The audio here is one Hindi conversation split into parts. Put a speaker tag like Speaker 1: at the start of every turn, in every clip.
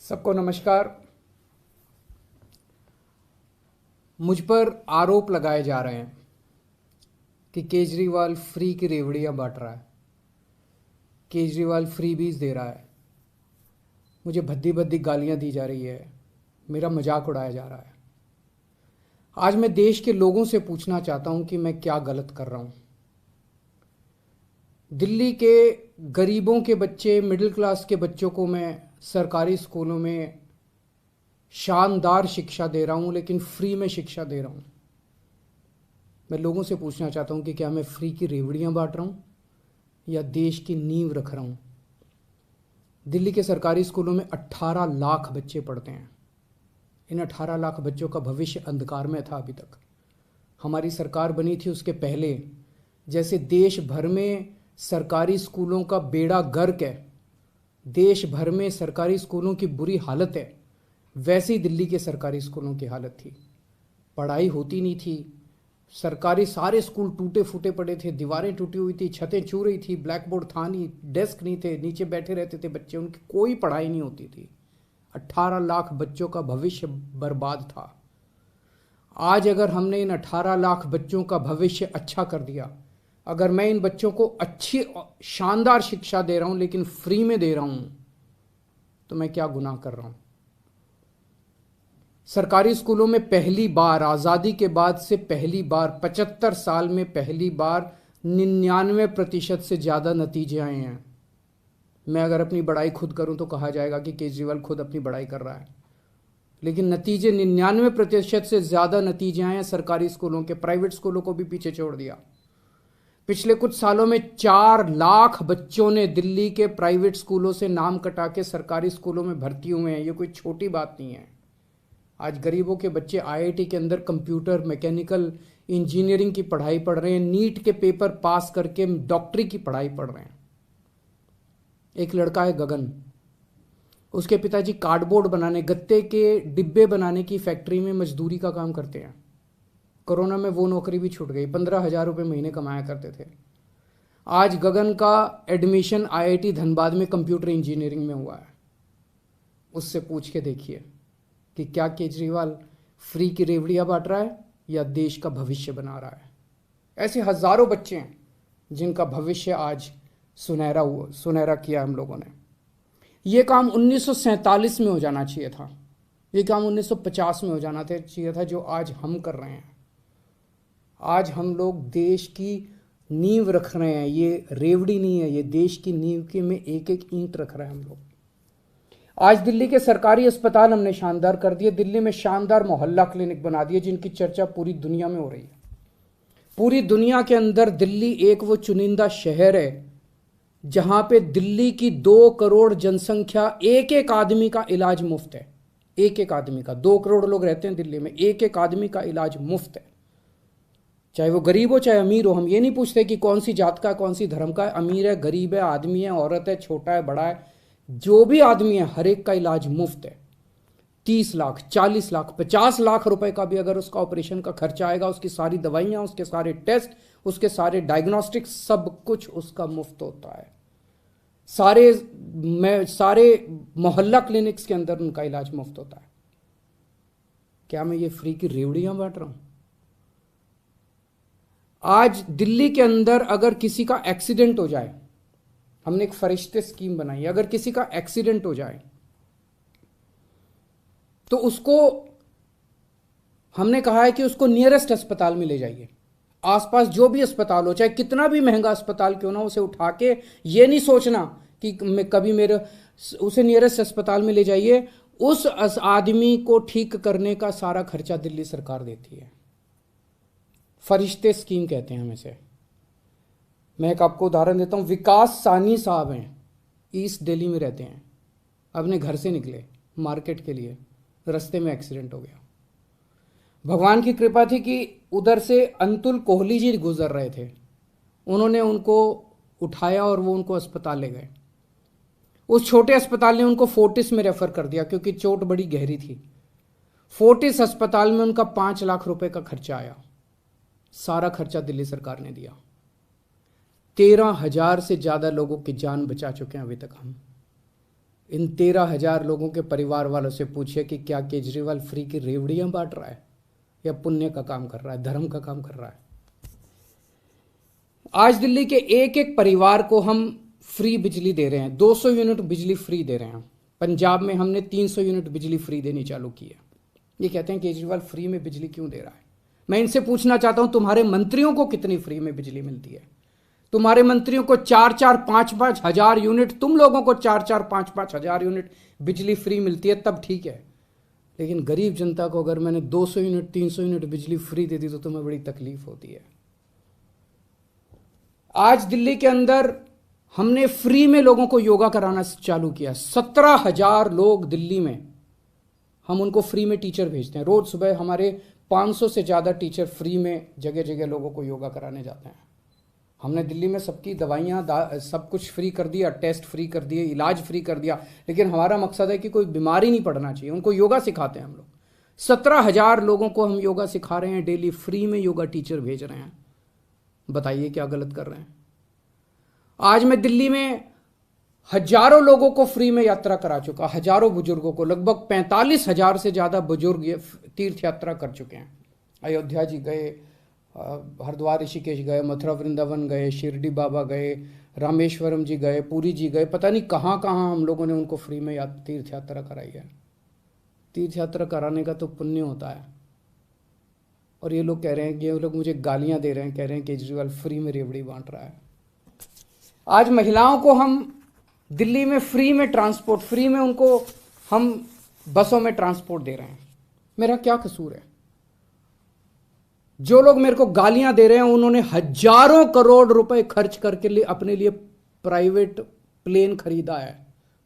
Speaker 1: सबको नमस्कार। मुझ पर आरोप लगाए जा रहे हैं कि केजरीवाल फ्री की रेवड़ियां बांट रहा है, केजरीवाल फ्री बीज दे रहा है, मुझे भद्दी भद्दी गालियां दी जा रही है, मेरा मजाक उड़ाया जा रहा है। आज मैं देश के लोगों से पूछना चाहता हूं कि मैं क्या गलत कर रहा हूं। दिल्ली के गरीबों के बच्चे, मिडिल क्लास के बच्चों को मैं सरकारी स्कूलों में शानदार शिक्षा दे रहा हूं, लेकिन फ्री में शिक्षा दे रहा हूं। मैं लोगों से पूछना चाहता हूं कि क्या मैं फ्री की रेवड़ियां बांट रहा हूं या देश की नींव रख रहा हूं। दिल्ली के सरकारी स्कूलों में 18 लाख बच्चे पढ़ते हैं। इन 18 लाख बच्चों का भविष्य अंधकार में था। अभी तक हमारी सरकार बनी थी उसके पहले जैसे देश भर में सरकारी स्कूलों का बेड़ा गर्क है, देश भर में सरकारी स्कूलों की बुरी हालत है, वैसे ही दिल्ली के सरकारी स्कूलों की हालत थी। पढ़ाई होती नहीं थी, सरकारी सारे स्कूल टूटे फूटे पड़े थे, दीवारें टूटी हुई थी, छतें छू रही थी, ब्लैक बोर्ड था नहीं, डेस्क नहीं थे, नीचे बैठे रहते थे बच्चे, उनकी कोई पढ़ाई नहीं होती थी। 18 लाख बच्चों का भविष्य बर्बाद था। आज अगर हमने इन 18 लाख बच्चों का भविष्य अच्छा कर दिया, अगर मैं इन बच्चों को अच्छी शानदार शिक्षा दे रहा हूं लेकिन फ्री में दे रहा हूं, तो मैं क्या गुनाह कर रहा हूं। सरकारी स्कूलों में पहली बार आज़ादी के बाद से पहली बार 75 साल में पहली बार 99% से ज़्यादा नतीजे आए हैं। मैं अगर अपनी बड़ाई खुद करूं तो कहा जाएगा कि केजरीवाल खुद अपनी बड़ाई कर रहा है, लेकिन नतीजे 99% से ज़्यादा नतीजे आए हैं सरकारी स्कूलों के। प्राइवेट स्कूलों को भी पीछे छोड़ दिया। पिछले कुछ सालों में 4 लाख बच्चों ने दिल्ली के प्राइवेट स्कूलों से नाम कटा के सरकारी स्कूलों में भर्ती हुए हैं। ये कोई छोटी बात नहीं है। आज गरीबों के बच्चे आईआईटी के अंदर कंप्यूटर, मैकेनिकल इंजीनियरिंग की पढ़ाई पढ़ रहे हैं, नीट के पेपर पास करके डॉक्टरी की पढ़ाई पढ़ रहे हैं। एक लड़का है गगन, उसके पिताजी कार्डबोर्ड बनाने, गत्ते के डिब्बे बनाने की फैक्ट्री में मजदूरी का काम करते हैं। कोरोना में वो नौकरी भी छूट गई, 15,000 रुपये महीने कमाया करते थे। आज गगन का एडमिशन आईआईटी धनबाद में कंप्यूटर इंजीनियरिंग में हुआ है। उससे पूछ के देखिए कि क्या केजरीवाल फ्री की रेवड़ियां बांट रहा है या देश का भविष्य बना रहा है। ऐसे हजारों बच्चे हैं जिनका भविष्य आज सुनहरा किया हम लोगों ने। यह काम 1947 में हो जाना चाहिए था, यह काम 1950 में हो जाना चाहिए था, जो आज हम कर रहे हैं। आज हम लोग देश की नींव रख रहे हैं। ये रेवड़ी नहीं है, ये देश की नींव के में एक एक ईंट रख रहे हैं हम लोग। आज दिल्ली के सरकारी अस्पताल हमने शानदार कर दिए। दिल्ली में शानदार मोहल्ला क्लिनिक बना दिए जिनकी चर्चा पूरी दुनिया में हो रही है। पूरी दुनिया के अंदर दिल्ली एक वो चुनिंदा शहर है जहां पे दिल्ली की 2 करोड़ जनसंख्या, एक एक आदमी का इलाज मुफ्त है। एक एक आदमी का, 2 करोड़ लोग रहते हैं दिल्ली में, एक एक आदमी का इलाज मुफ्त है, चाहे वो गरीब हो चाहे अमीर हो। हम ये नहीं पूछते कि कौन सी जात का है, कौन सी धर्म का है, अमीर है, गरीब है, आदमी है, औरत है, छोटा है, बड़ा है, जो भी आदमी है हर एक का इलाज मुफ्त है। 30 लाख, 40 लाख, 50 लाख रुपए का भी अगर उसका ऑपरेशन का खर्चा आएगा, उसकी सारी दवाइयां, उसके सारे टेस्ट, उसके सारे डायग्नोस्टिक्स, सब कुछ उसका मुफ्त होता है। सारे मोहल्ला क्लिनिक्स के अंदर उनका इलाज मुफ्त होता है। क्या मैं ये फ्री की रेवड़ियां बांट रहा हूं? आज दिल्ली के अंदर अगर किसी का एक्सीडेंट हो जाए, हमने एक फरिश्ते स्कीम बनाई है, अगर किसी का एक्सीडेंट हो जाए तो उसको हमने कहा है कि उसको नियरेस्ट अस्पताल में ले जाइए। आसपास जो भी अस्पताल हो, चाहे कितना भी महंगा अस्पताल क्यों ना, उसे उठा के ये नहीं सोचना कि मैं कभी उसे नियरेस्ट अस्पताल में ले जाइए। उस आदमी को ठीक करने का सारा खर्चा दिल्ली सरकार देती है। फरिश्ते स्कीम कहते हैं हम इसे। मैं एक आपको उदाहरण देता हूं। विकास सानी साहब हैं, ईस्ट दिल्ली में रहते हैं, अपने घर से निकले मार्केट के लिए, रास्ते में एक्सीडेंट हो गया। भगवान की कृपा थी कि उधर से अंतुल कोहली जी गुजर रहे थे, उन्होंने उनको उठाया और वो उनको अस्पताल ले गए। उस छोटे अस्पताल ने उनको फोर्टिस में रेफर कर दिया क्योंकि चोट बड़ी गहरी थी। फोर्टिस अस्पताल में उनका 5 लाख रुपए का खर्चा आया। सारा खर्चा दिल्ली सरकार ने दिया। 13,000 से ज्यादा लोगों की जान बचा चुके हैं अभी तक हम। इन 13,000 लोगों के परिवार वालों से पूछिए कि क्या केजरीवाल फ्री की रेवड़ियां बांट रहा है या पुण्य का काम कर रहा है, धर्म का काम कर रहा है। आज दिल्ली के एक एक परिवार को हम फ्री बिजली दे रहे हैं, 200 यूनिट बिजली फ्री दे रहे हैं। पंजाब में हमने 300 यूनिट बिजली फ्री देनी चालू की है। ये कहते हैं केजरीवाल फ्री में बिजली क्यों दे रहा है। मैं इनसे पूछना चाहता हूं, तुम्हारे मंत्रियों को कितनी फ्री में बिजली मिलती है? तुम्हारे मंत्रियों को 4-4, 5-5 हजार यूनिट, तुम लोगों को 4-4, 5-5 हजार यूनिट बिजली फ्री मिलती है, तब ठीक है। लेकिन गरीब जनता को अगर मैंने 200 यूनिट, 300 यूनिट बिजली फ्री दे दी तो तुम्हें बड़ी तकलीफ होती है। आज दिल्ली के अंदर हमने फ्री में लोगों को योगा कराना चालू किया। 17,000 लोग दिल्ली में, हम उनको फ्री में टीचर भेजते हैं। रोज सुबह हमारे 500 से ज़्यादा टीचर फ्री में जगह जगह लोगों को योगा कराने जाते हैं। हमने दिल्ली में सबकी दवाइयाँ सब कुछ फ्री कर दिया, टेस्ट फ्री कर दिए, इलाज फ्री कर दिया। लेकिन हमारा मकसद है कि कोई बीमारी नहीं पड़ना चाहिए, उनको योगा सिखाते हैं हम लोग। 17,000 लोगों को हम योगा सिखा रहे हैं, डेली फ्री में योगा टीचर भेज रहे हैं। बताइए क्या गलत कर रहे हैं? आज मैं दिल्ली में हजारों लोगों को फ्री में यात्रा करा चुका, हजारों बुजुर्गों को, लगभग 45,000 से ज़्यादा बुजुर्ग तीर्थ यात्रा कर चुके हैं। अयोध्या जी गए, हरिद्वार ऋषिकेश गए, मथुरा वृंदावन गए, शिरडी बाबा गए, रामेश्वरम जी गए, पुरी जी गए, पता नहीं कहाँ कहाँ हम लोगों ने उनको फ्री में तीर्थ यात्रा कराई है। तीर्थ यात्रा कराने का तो पुण्य होता है। और ये लोग कह रहे हैं कि ये लोग मुझे गालियाँ दे रहे हैं, कह रहे हैं केजरीवाल फ्री में रेवड़ी बांट रहा है। आज महिलाओं को हम दिल्ली में फ्री में ट्रांसपोर्ट, फ्री में उनको हम बसों में ट्रांसपोर्ट दे रहे हैं। मेरा क्या कसूर है? जो लोग मेरे को गालियां दे रहे हैं उन्होंने हजारों करोड़ रुपए खर्च करके लिए अपने लिए प्राइवेट प्लेन खरीदा है।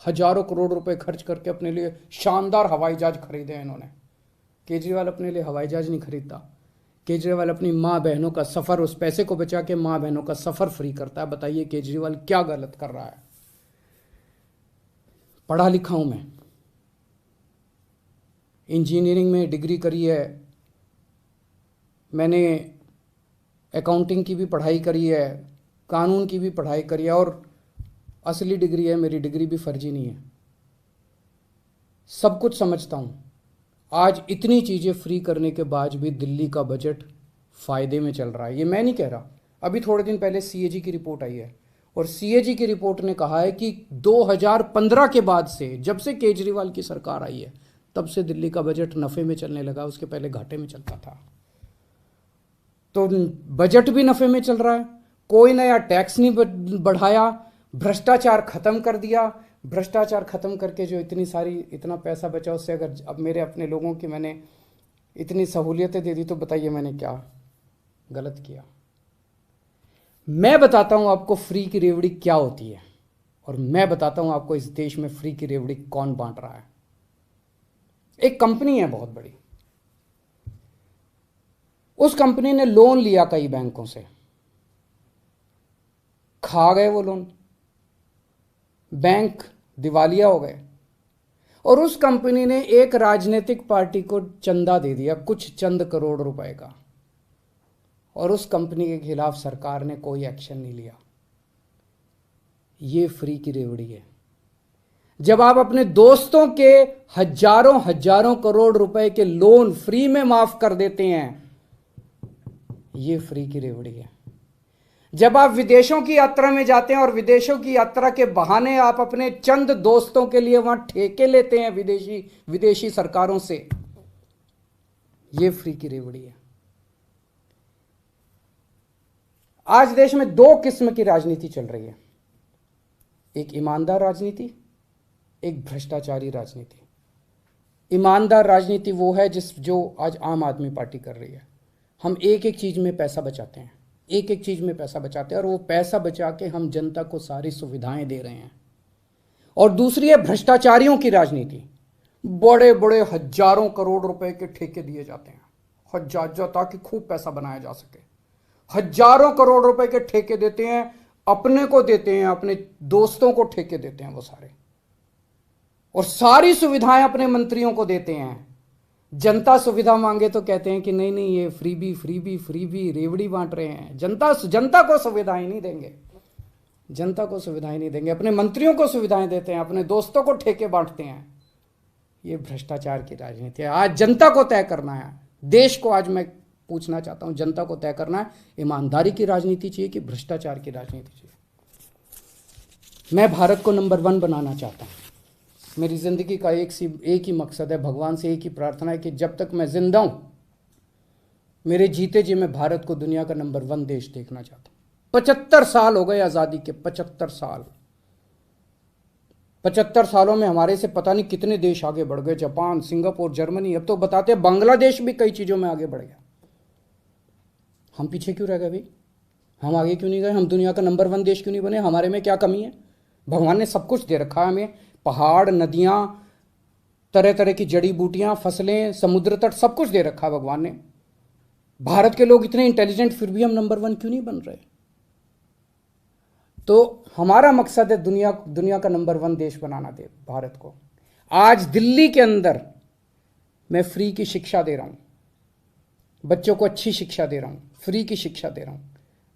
Speaker 1: हजारों करोड़ रुपए खर्च करके अपने लिए शानदार हवाई जहाज खरीदे हैं इन्होंने। केजरीवाल अपने लिए हवाई जहाज नहीं खरीदता। केजरीवाल अपनी माँ बहनों का सफ़र, उस पैसे को बचा के माँ बहनों का सफ़र फ्री करता है। बताइए केजरीवाल क्या गलत कर रहा है? पढ़ा लिखा हूं मैं, इंजीनियरिंग में डिग्री करी है, मैंने अकाउंटिंग की भी पढ़ाई करी है, कानून की भी पढ़ाई करी है, और असली डिग्री है मेरी, डिग्री भी फर्जी नहीं है। सब कुछ समझता हूं। आज इतनी चीज़ें फ्री करने के बाद भी दिल्ली का बजट फ़ायदे में चल रहा है। ये मैं नहीं कह रहा। अभी थोड़े दिन पहले सीएजी की रिपोर्ट आई है, और सीएजी की रिपोर्ट ने कहा है कि 2015 के बाद से, जब से केजरीवाल की सरकार आई है, तब से दिल्ली का बजट नफ़े में चलने लगा। उसके पहले घाटे में चलता था। तो बजट भी नफ़े में चल रहा है, कोई नया टैक्स नहीं बढ़ाया, भ्रष्टाचार खत्म कर दिया। भ्रष्टाचार खत्म करके जो इतना पैसा बचा, उससे अगर अब मेरे अपने लोगों की मैंने इतनी सहूलियतें दे दी, तो बताइए मैंने क्या गलत किया? मैं बताता हूं आपको फ्री की रेवड़ी क्या होती है, और मैं बताता हूं आपको इस देश में फ्री की रेवड़ी कौन बांट रहा है। एक कंपनी है बहुत बड़ी, उस कंपनी ने लोन लिया कई बैंकों से, खा गए वो लोन, बैंक दिवालिया हो गए, और उस कंपनी ने एक राजनीतिक पार्टी को चंदा दे दिया, कुछ चंद करोड़ रुपए का, और उस कंपनी के खिलाफ सरकार ने कोई एक्शन नहीं लिया। ये फ्री की रेवड़ी है। जब आप अपने दोस्तों के हजारों हजारों करोड़ रुपए के लोन फ्री में माफ कर देते हैं, ये फ्री की रेवड़ी है। जब आप विदेशों की यात्रा में जाते हैं और विदेशों की यात्रा के बहाने आप अपने चंद दोस्तों के लिए वहां ठेके लेते हैं विदेशी सरकारों से, ये फ्री की रेवड़ी है। आज देश में दो किस्म की राजनीति चल रही है, एक ईमानदार राजनीति, एक भ्रष्टाचारी राजनीति। ईमानदार राजनीति वो है जो आज आम आदमी पार्टी कर रही है। हम एक एक चीज में पैसा बचाते हैं, एक एक चीज में पैसा बचाते हैं, और वो पैसा बचा के हम जनता को सारी सुविधाएं दे रहे हैं। और दूसरी है भ्रष्टाचारियों की राजनीति। बड़े बड़े हजारों करोड़ रुपए के ठेके दिए जाते हैं, हजार, ताकि खूब पैसा बनाया जा सके। हजारों करोड़ रुपए के ठेके देते हैं, अपने को देते हैं, अपने दोस्तों को ठेके देते हैं वो सारे, और सारी सुविधाएं अपने मंत्रियों को देते हैं। जनता सुविधा मांगे तो कहते हैं कि नहीं नहीं, ये फ्री भी रेवड़ी बांट रहे हैं। जनता को सुविधाएं नहीं देंगे। जनता को सुविधाएं नहीं देंगे, अपने मंत्रियों को सुविधाएं देते हैं, अपने दोस्तों को ठेके बांटते हैं। ये भ्रष्टाचार की राजनीति है। आज जनता को तय करना है, देश को आज मैं पूछना चाहता हूं, जनता को तय करना है, ईमानदारी की राजनीति चाहिए कि भ्रष्टाचार की राजनीति चाहिए। मैं भारत को नंबर 1 बनाना चाहता हूं। मेरी जिंदगी का एक ही मकसद है, भगवान से एक ही प्रार्थना है कि जब तक मैं जिंदा हूं, मेरे जीते जी मैं भारत को दुनिया का नंबर 1 देश देखना चाहता हूं। 75 साल हो गए आजादी के, 75 साल। 75 सालों में हमारे से पता नहीं कितने देश आगे बढ़ गए, जापान, सिंगापुर, जर्मनी, अब तो बताते हैं बांग्लादेश भी कई चीजों में आगे बढ़ गया। हम पीछे क्यों रह गए भाई? हम आगे क्यों नहीं गए? हम दुनिया का नंबर 1 देश क्यों नहीं बने? हमारे में क्या कमी है? भगवान ने सब कुछ दे रखा है हमें, पहाड़, नदियां, तरह तरह की जड़ी बूटियां, फसलें, समुद्र तट, सब कुछ दे रखा है भगवान ने। भारत के लोग इतने इंटेलिजेंट, फिर भी हम नंबर 1 क्यों नहीं बन रहे? तो हमारा मकसद है दुनिया का नंबर 1 देश बनाना, दे भारत को। आज दिल्ली के अंदर मैं फ्री की शिक्षा दे रहा हूं, बच्चों को अच्छी शिक्षा दे रहा हूं, फ्री की शिक्षा दे रहा हूं,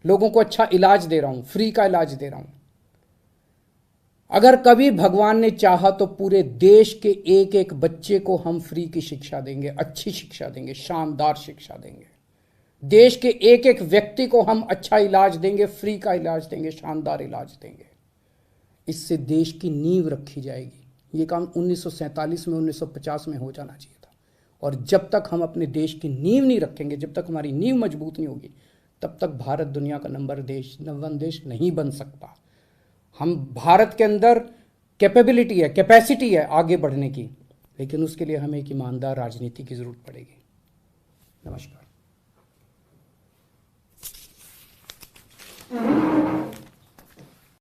Speaker 1: लोगों को अच्छा इलाज दे रहा हूं, फ्री का इलाज दे रहा हूं। अगर कभी भगवान ने चाहा तो पूरे देश के एक एक बच्चे को हम फ्री की शिक्षा देंगे, अच्छी शिक्षा देंगे, शानदार शिक्षा देंगे। देश के एक एक व्यक्ति को हम अच्छा इलाज देंगे, फ्री का इलाज देंगे, शानदार इलाज देंगे। इससे देश की नींव रखी जाएगी। ये काम 1947 में, 1950 में हो जाना चाहिए था। और जब तक हम अपने देश की नींव नहीं रखेंगे, जब तक हमारी नींव मजबूत नहीं होगी, तब तक भारत दुनिया का नंबर 1 देश नहीं बन सकता। हम भारत के अंदर कैपेबिलिटी है, कैपेसिटी है आगे बढ़ने की, लेकिन उसके लिए हमें एक ईमानदार राजनीति की जरूरत पड़ेगी। नमस्कार।